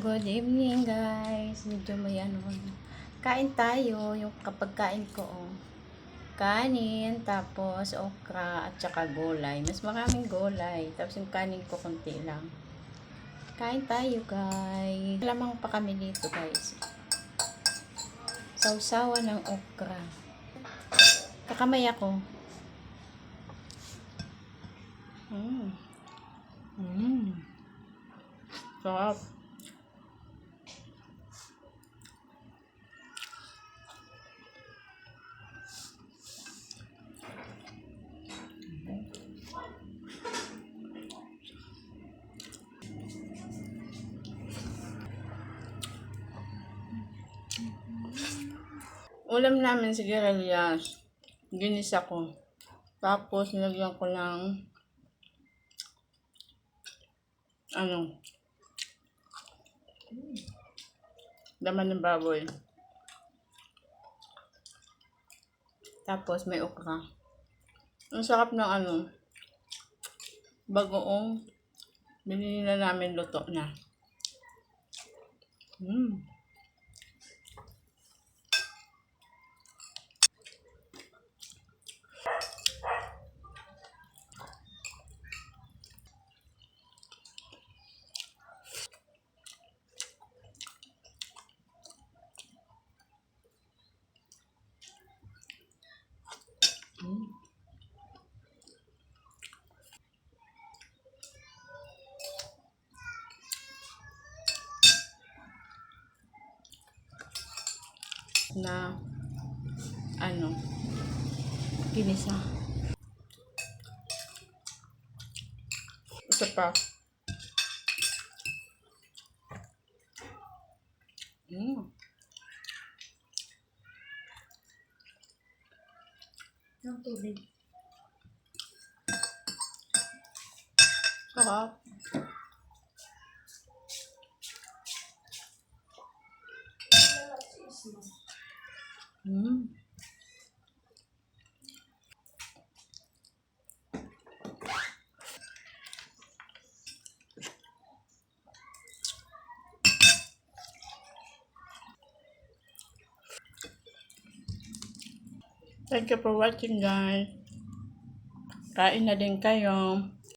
Good evening guys. Medyo may kain tayo. Yung kapag kain ko kanin, tapos okra at saka gulay. Mas maraming gulay. Tapos yung kanin ko konti lang. Kain tayo guys. Lamang pa kami dito guys. Sausawan ng okra. Kakamay ako. Sarap. Ulam namin si Geralias. Ginisa ko. Tapos nilagyan ko ng laman ng baboy. Tapos may okra. Ang sarap ng bagoong binili na namin, luto na. Na ginisa. Ito pa. Yung tubig. Sarap. Thank you for watching guys. Kain na din kayo.